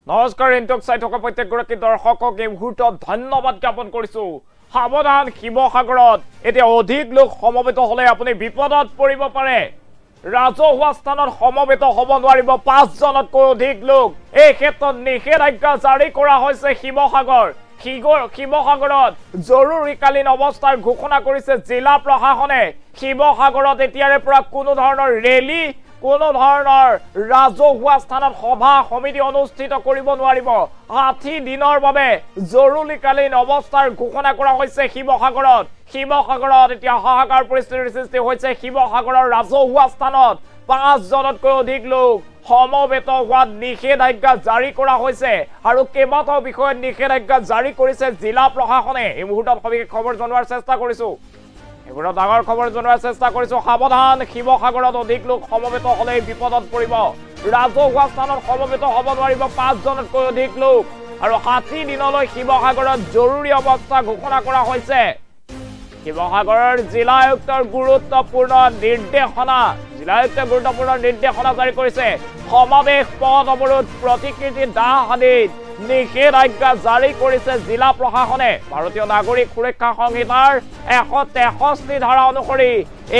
নমস্কাৰ ইণ্টক চাই থকা প্ৰত্যেকগৰাকী দৰ্শকক এই মুহূৰ্তত ধন্যবাদ জ্ঞাপন কৰিছো সাৱধান শিৱসাগৰত এতিয়া অধিক লোক সমবেত হলে আপুনি বিপদত পৰিব পাৰে ৰাজহুৱা স্থানত সমবেত হ'ব নোৱাৰিব 5 জনতকৈ অধিক লোক এই ক্ষেত্ৰত নিষেধাজ্ঞা জাৰি কৰা হৈছে শিৱসাগৰত জৰুৰীকালীন অৱস্থাৰ ঘোষণা কৰিছে জিলা প্ৰশাসনে শিৱসাগৰত এতিয়াৰে পৰা কোনো ধৰণৰ ৰেলী কোনো ধৰণৰ ৰাজহুৱা স্থানত সভা সমিতি অনুষ্ঠিত কৰিব নোৱাৰিব 60 দিনৰ বাবে জৰুৰীকালীন অৱস্থাৰ ঘোষণা কৰা হৈছে শিৱসাগৰত এতিয়া হাহাকাৰ পৰিস্থিতিৰ সৃষ্টি হৈছে শিৱসাগৰৰ ৰাজহুৱা স্থানত 5 জনতকৈ অধিক লোক সমবেত হোৱাত নিষেধাজ্ঞা জাৰি কৰা হৈছে আৰু কেইবাটাও বিষয়ত নিষেধাজ্ঞা জাৰি কৰিছে জিলা প্ৰশাসনে এই মুহূৰ্তত সবিশেষ খবৰ জনোৱাৰ চেষ্টা কৰিছো এগুলো ডাঙৰ খবৰ জনোৱাৰ চেষ্টা কৰিছো সাৱধান শিৱসাগৰত অধিক লোক সমবেত হলে বিপদত পৰিব ৰাজহুৱা স্থানত সমবেত হ'ব নোৱাৰিব 5 জনতকৈ অধিক লোক আৰু 60 দিনলৈ শিৱসাগৰত জৰুৰী অৱস্থা ঘোষণা কৰা হৈছে শিৱসাগৰৰ জিলা আয়ুক্তৰ গুৰুত্বপূৰ্ণ নিৰ্দেশনা জাৰি কৰিছে সমাবেশ পথ অৱৰোধ প্ৰতিকৃতি দাহ আদিত নিষেধাজ্ঞা জাৰি কৰিছে জিলা প্ৰশাসনে ভাৰতীয় নাগৰিক সুৰক্ষা সংহিতাৰ 163 ধাৰা অনুসৰি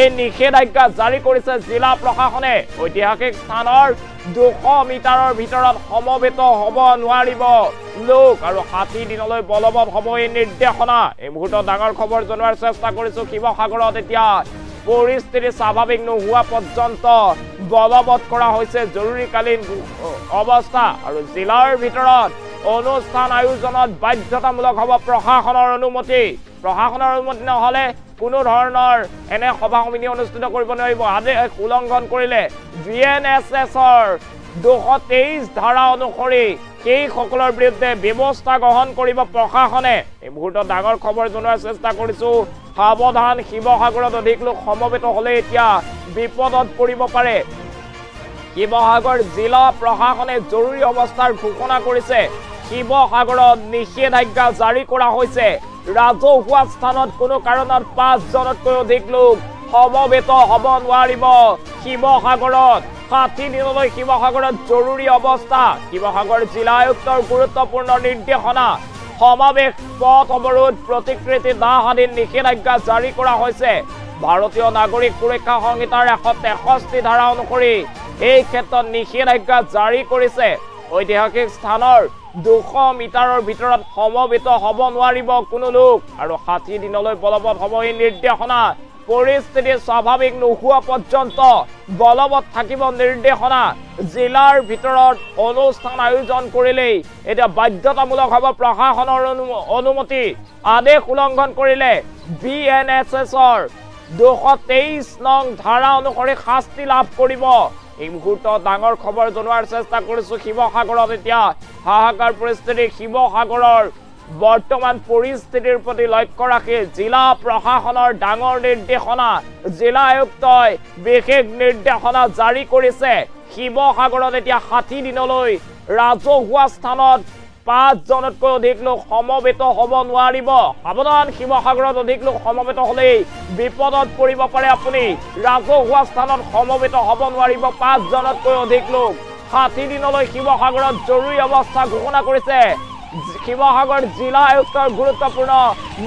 এই নিষেধাজ্ঞা জাৰি কৰিছে জিলা প্ৰশাসনে ঐতিহাসিক স্থানৰ 200 মিটাৰৰ ভিতৰত সমবেত হ'ব নোৱাৰিব লোক আৰু 60 দিনলৈ বলবৎ হ'ব এই নিৰ্দেশনা এই মুহূৰ্তত ডাঙৰ খবৰ জনোৱাৰ চেষ্টা কৰিছো শিৱসাগৰত এতিয়া পৰিস্থিতি স্বাভাৱিক নোহোৱা পৰ্যন্ত বলবৎ কৰা হৈছে জৰুৰীকালীন অৱস্থা আৰু জিলাৰ ভিতৰত অনুষ্ঠান আয়োজনত বাধ্যতামূলক হ'ব প্ৰশাসনৰ অনুমতি নহলে কোনো ধৰণৰ এনে সভা সমিতি অনুষ্ঠিত কৰিব নোৱাৰিব আদেশ উলংঘন কৰিলে বিএনএছএছৰ 223 ধাৰা অনুসৰি সেই সকলৰ বিৰুদ্ধে ব্যৱস্থা গ্ৰহণ কৰিব প্ৰশাসনে এই মুহূৰ্তত ডাঙৰ খবৰ জনোৱাৰ চেষ্টা কৰিছো সাৱধান শিৱসাগৰত অধিক লোক সমবেত হলে এতিয়া বিপদত পৰিব পাৰে শিৱসাগৰ জিলা প্ৰশাসনে জৰুৰী অৱস্থাৰ ঘোষণা কৰিছে শিৱসাগৰত নিষেধাজ্ঞা জাৰি কৰা হৈছে ৰাজহুৱা স্থানত কোনো কাৰণত 5 জনতকৈ অধিক লোক সমবেত হ'ব নোৱাৰিব শিৱসাগৰত 60 দিনলৈ শিৱসাগৰত জৰুৰী অৱস্থা শিৱসাগৰ জিলা আয়ুক্তৰ গুৰুত্বপূৰ্ণ নিৰ্দেশনা সমাবেশ পথ অৱৰোধ প্ৰতিকৃতি দাহ আদিত নিষেধাজ্ঞা জাৰি কৰা হৈছে ভাৰতীয় নাগৰিক সুৰক্ষা সংহিতাৰ 163 ধাৰা অনুসৰি এই ক্ষেত্ৰত নিষেধাজ্ঞা জাৰি কৰিছে ঐতিহাসিক স্থানৰ 200 মিটাৰৰ ভিতৰত সমবেত হ'ব নোৱাৰিব কোনো লোক আৰু 60 দিনলৈ বলবৎ হ'ব এই নিৰ্দেশনা পৰিস্থিতি স্বাভাৱিক নোহোৱা পৰ্যন্ত বলবৎ থাকিব নিৰ্দেশনা জিলাৰ ভিতৰত অনুষ্ঠান আয়োজন কৰিলে এটা বাধ্যতামূলক হ'ব প্ৰশাসনৰ অনুমতি আদেশ উলংঘন কৰিলে বিএনএছএছৰ 223 নং ধাৰা অনুসৰি শাস্তি লাভ কৰিব এই মুহূৰ্তত ডাঙৰ খবৰ জনোৱাৰ চেষ্টা কৰিছো শিৱসাগৰত এতিয়া হাহাকাৰ পৰিস্থিতি শিৱসাগৰৰ বৰ্তমান পৰিস্থিতিৰ প্ৰতি লক্ষ্য ৰাখি জিলা প্ৰশাসনৰ ডাঙৰ নিৰ্দেশনা জিলা আয়ুক্তই বিশেষ নিৰ্দেশনা জাৰি কৰিছে শিৱসাগৰত এতিয়া 60 দিনলৈ ৰাজহুৱা স্থানত 5 জনতকৈ অধিক লোক সমবেত হ'ব নোৱাৰিব সাৱধান শিৱসাগৰত অধিক লোক সমবেত হলে বিপদত পৰিব পাৰে আপুনি ৰাজহুৱা স্থানত সমবেত হ'ব নোৱাৰিব 5 জনতকৈ অধিক লোক 60 দিনলৈ শিৱসাগৰত জৰুৰী অৱস্থা ঘোষণা কৰিছে শিৱসাগৰ জিলা আয়ুক্তৰ গুৰুত্বপূৰ্ণ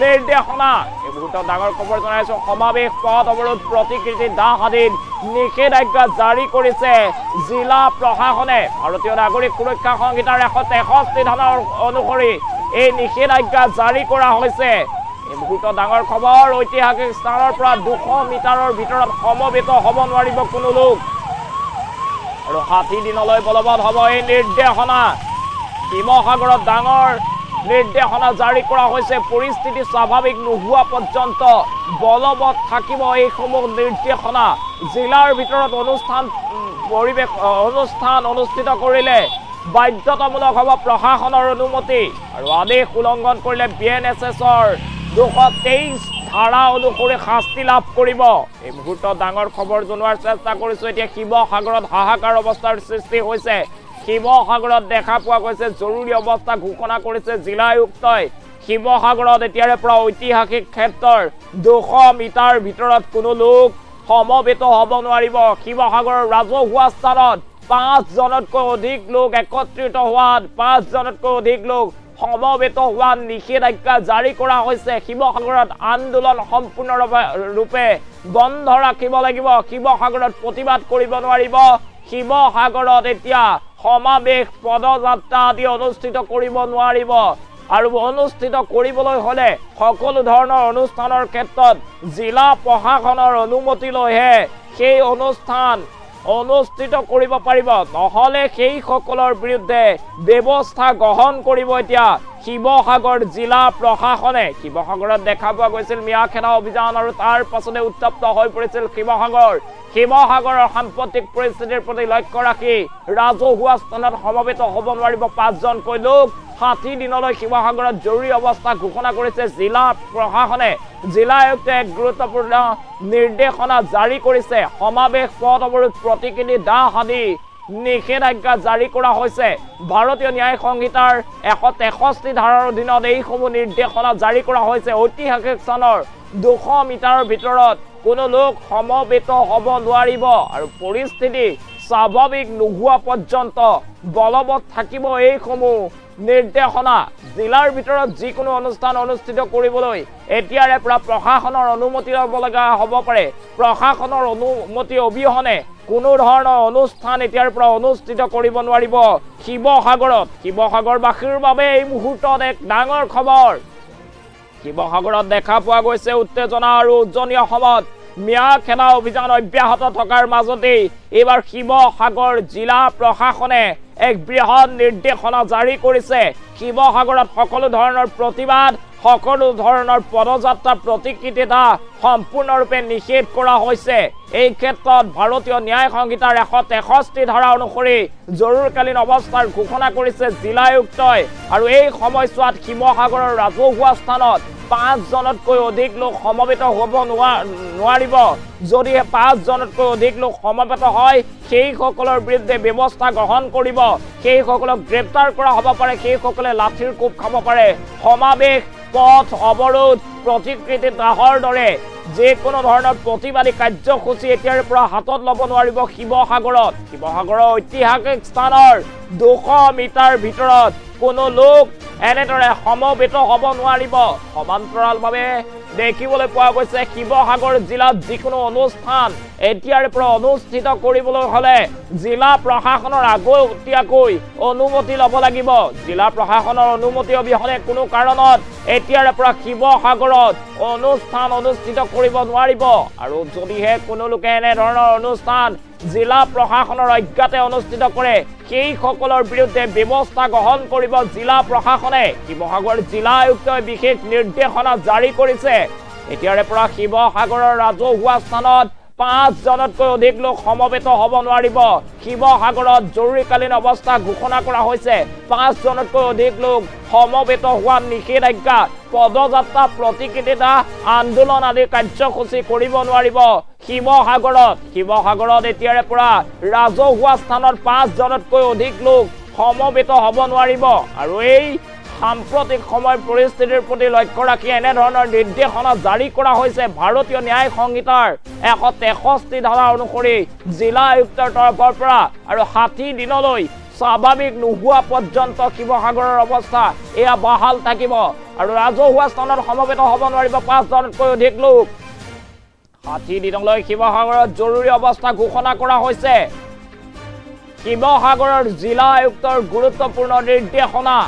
নিৰ্দেশনা এই মুহূৰ্তত ডাঙৰ খবৰ জনাইছো সমাবেশ পথ অৱৰোধ প্ৰতিকৃতি দাহ আদিত নিষেধাজ্ঞা জাৰি কৰিছে জিলা প্ৰশাসনে ভাৰতীয় নাগৰিক সুৰক্ষা সংহিতাৰ 163 ধাৰা অনুসৰি এই নিষেধাজ্ঞা জাৰি কৰা হৈছে এই মুহূৰ্তত ডাঙৰ খবৰ ঐতিহাসিক স্থানৰ পৰা 200 মিটাৰৰ ভিতৰত সমবেত হ'ব নোৱাৰিব কোনো লোক আৰু 60 দিনলৈ বলবৎ হ'ব এই নিৰ্দেশনা শিৱসাগৰত ডাঙৰ নিৰ্দেশনা জাৰি কৰা হৈছে পৰিস্থিতি স্বাভাৱিক নোহোৱা পৰ্যন্ত বলবৎ থাকিব এই সমূহ নিৰ্দেশনা জিলাৰ ভিতৰত অনুষ্ঠান অনুষ্ঠিত কৰিলে বাধ্যতামূলক হ'ব প্ৰশাসনৰ অনুমতি আৰু আদেশ উলংঘন কৰিলে বিএনএছএছৰ 223 ধাৰা অনুসৰি শাস্তি লাভ কৰিব এই মুহূৰ্তত ডাঙৰ খবৰ জনোৱাৰ চেষ্টা কৰিছো এতিয়া শিৱসাগৰত হাহাকাৰ অৱস্থাৰ সৃষ্টি হৈছে শিৱসাগৰত দেখা পোৱা গৈছে জৰুৰী অৱস্থা ঘোষণা কৰিছে জিলা আয়ুক্তই শিৱসাগৰত এতিয়াৰে পৰা ঐতিহাসিক ক্ষেত্ৰৰ 200 মিটাৰ ভিতৰত কোনো লোক সমবেত হ'ব নোৱাৰিব শিৱসাগৰৰ ৰাজহুৱা স্থানত 5 জনতকৈ অধিক লোক একত্ৰিত হোৱাত 5 জনতকৈ অধিক লোক সমবেত হোৱা নিষেধাজ্ঞা জাৰি কৰা হৈছে শিৱসাগৰত আন্দোলন সম্পূৰ্ণৰূপে বন্ধ ৰাখিব লাগিব শিৱসাগৰত প্ৰতিবাদ কৰিব নোৱাৰিব শিৱসাগৰত এতিয়া সমাবেশ পদযাত্ৰা আদি অনুষ্ঠিত কৰিব নোৱাৰিব আৰু অনুষ্ঠিত কৰিবলৈ হলে সকলো ধৰণৰ অনুষ্ঠানৰ ক্ষেত্ৰত জিলা প্ৰশাসনৰ অনুমতি লৈহে সেই অনুষ্ঠান অনুষ্ঠিত কৰিব পাৰিব নহলে সেই সকলৰ বিৰুদ্ধে ব্যৱস্থা গ্ৰহণ কৰিব এতিয়া শিৱসাগৰ জিলা প্ৰশাসনে শিৱসাগৰত দেখা পোৱা গৈছিল মিয়া খেদা অভিযান আৰু তাৰ পাছতে উত্তপ্ত হৈ পৰিছিল শিৱসাগৰৰ সাম্প্ৰতিক পৰিস্থিতিৰ প্ৰতি লক্ষ্য ৰাখি ৰাজহুৱা স্থানত সমবেত হ'ব নোৱাৰিব 5 জনকৈ লোক 60 দিনলৈ শিৱসাগৰত জৰুৰী অৱস্থা ঘোষণা কৰিছে জিলা প্ৰশাসনে জিলা আয়ুক্তে এক গুৰুত্বপূৰ্ণ নিৰ্দেশনা জাৰি কৰিছে সমাবেশ পথ অৱৰোধ প্ৰতিকৃতি দাহ আদি নিষেধাজ্ঞা জাৰি কৰা হৈছে ভাৰতীয় ন্যায় সংহিতাৰ 163 ধাৰাৰ অধীনত এই সমূহ নিৰ্দেশনা জাৰি কৰা হৈছে ঐতিহাসিক স্থানৰ 200 মিটাৰৰ ভিতৰত কোনো লোক সমবেত হ'ব নোৱাৰিব আৰু পৰিস্থিতি স্বাভাৱিক নোহোৱা পৰ্যন্ত বলবৎ থাকিব এই সমূহ নিৰ্দেশনা জিলাৰ ভিতৰত যিকোনো অনুষ্ঠান অনুষ্ঠিত কৰিবলৈ এতিয়াৰে পৰা প্ৰশাসনৰ অনুমতি ল'ব লগা হ'ব পাৰে প্ৰশাসনৰ অনুমতি অবিহনে কোনো ধৰণৰ অনুষ্ঠান এতিয়াৰ পৰা অনুষ্ঠিত কৰিব নোৱাৰিব শিৱসাগৰবাসীৰ বাবে এই মুহূৰ্তত এক ডাঙৰ খবৰ শিৱসাগৰত দেখা পোৱা গৈছে উত্তেজনা আৰু উজ্জনীয় সময়ত মিয়া খেদা অভিযান অব্যাহত থকাৰ মাজতেই এইবাৰ শিৱসাগৰ জিলা প্ৰশাসনে এক বৃহৎ নিৰ্দেশনা জাৰি কৰিছে শিৱসাগৰত সকলো ধৰণৰ প্ৰতিবাদ সকলো ধৰণৰ পদযাত্ৰা প্ৰতিকৃতি দাহ সম্পূৰ্ণৰূপে নিষেধ কৰা হৈছে এই ক্ষেত্ৰত ভাৰতীয় ন্যায় সংহিতাৰ 163 ধাৰা অনুসৰি জৰুৰীকালীন অৱস্থাৰ ঘোষণা কৰিছে জিলা আয়ুক্তই আৰু এই সময়ছোৱাত শিৱসাগৰৰ ৰাজহুৱা স্থানত 5 জনতকৈ অধিক লোক সমবেত হ'ব নোৱাৰিব যদিহে 5 জনতকৈ অধিক লোক সমবেত হয় সেই সকলৰ বিৰুদ্ধে ব্যৱস্থা গ্ৰহণ কৰিব সেই সকলক গ্ৰেপ্তাৰ কৰা হ'ব পাৰে সেই সকলে লাঠিৰ কোব খাব পাৰে সমাবেশ পথ অৱৰোধ প্ৰতিকৃতি দাহৰ দৰে যিকোনো ধৰণৰ প্ৰতিবাদী কাৰ্যসূচী এতিয়াৰ পৰা হাতত ল'ব নোৱাৰিব শিৱসাগৰৰ ঐতিহাসিক স্থানৰ 200 মিটাৰ ভিতৰত কোনো লোক এনেদৰে সমবেত হ'ব নোৱাৰিব সমান্তৰালভাৱে দেখিবলৈ পোৱা গৈছে শিৱসাগৰ জিলাত যিকোনো অনুষ্ঠান এতিয়াৰ পৰা অনুষ্ঠিত কৰিবলৈ হলে জিলা প্ৰশাসনৰ আগতীয়াকৈ অনুমতি ল'ব লাগিব জিলা প্ৰশাসনৰ অনুমতি অবিহনে কোনো কাৰণত এতিয়াৰ পৰা শিৱসাগৰত অনুষ্ঠান অনুষ্ঠিত কৰিব নোৱাৰিব আৰু যদিহে কোনো লোকে এনে ধৰণৰ অনুষ্ঠান জিলা প্ৰশাসনৰ অজ্ঞাতে অনুষ্ঠিত কৰে সেই সকলৰ বিৰুদ্ধে ব্যৱস্থা গ্ৰহণ কৰিব জিলা প্ৰশাসনে শিৱসাগৰ জিলা আয়ুক্তই বিশেষ নিৰ্দেশনা জাৰি কৰিছে এতিয়াৰে পৰা শিৱসাগৰৰ ৰাজহুৱা স্থানত 5 জনতকৈ অধিক লোক সমবেত হ'ব নোৱাৰিব শিৱসাগৰত জৰুৰীকালীন অৱস্থা ঘোষণা কৰা হৈছে 5 জনতকৈ অধিক লোক সমবেত হোৱা নিষেধাজ্ঞা পদযাত্ৰা প্ৰতিকৃতি দাহ আন্দোলন আদি কাৰ্যসূচী কৰিব নোৱাৰিব শিৱসাগৰত এতিয়াৰে পৰা ৰাজহুৱা স্থানত 5 জনতকৈ অধিক লোক সমবেত হ'ব নোৱাৰিব আৰু এই সাম্প্ৰতিক সময় পৰিস্থিতিৰ প্ৰতি লক্ষ্য ৰাখি এনে ধৰণৰ নিৰ্দেশনা জাৰি কৰা হৈছে ভাৰতীয় ন্যায় সংহিতাৰ 163 ধাৰা অনুসৰি জিলা আয়ুক্তৰ তৰফৰ পৰা আৰু 60 দিনলৈ স্বাভাৱিক নোহোৱা পৰ্যন্ত শিৱসাগৰৰ অৱস্থা এয়া বাহাল থাকিব আৰু ৰাজহুৱা স্থানত সমবেত হ'ব নোৱাৰিব 5 জনতকৈ অধিক লোক 60 দিনলৈ শিৱসাগৰত জৰুৰী অৱস্থা ঘোষণা কৰা হৈছে শিৱসাগৰৰ জিলা আয়ুক্তৰ গুৰুত্বপূৰ্ণ নিৰ্দেশনা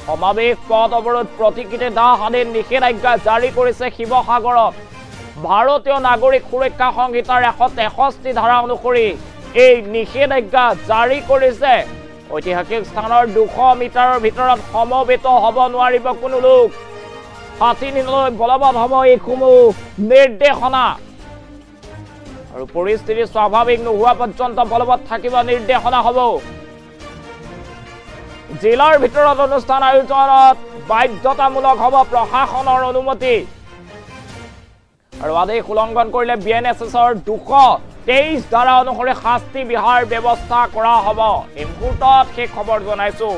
সমাবেশ পথ অৱৰোধ প্ৰতিকৃতি দাহ আদি নিষেধাজ্ঞা জাৰি কৰিছে শিৱসাগৰত ভাৰতীয় নাগৰিক সুৰক্ষা সংহিতাৰ 163 ধাৰা অনুসৰি এই নিষেধাজ্ঞা জাৰি কৰিছে ঐতিহাসিক স্থানৰ 200 মিটাৰৰ ভিতৰত সমবেত হ'ব নোৱাৰিব কোনো লোক 60 দিনলৈ বলবৎ হ'ব এই সমূহ নিৰ্দেশনা আৰু পৰিস্থিতি স্বাভাৱিক নোহোৱা পৰ্যন্ত বলবৎ থাকিব নিৰ্দেশনা হ'ব জিলাৰ ভিতৰত অনুষ্ঠান আয়োজনত বাধ্যতামূলক হ'ব প্ৰশাসনৰ অনুমতি আৰু আদেশ উলংঘন কৰিলে বিএনএছএছৰ 223 ধাৰা অনুসৰি শাস্তি বিহাৰ ব্যৱস্থা কৰা হ'ব এই মুহূৰ্তত সেই খবৰ জনাইছো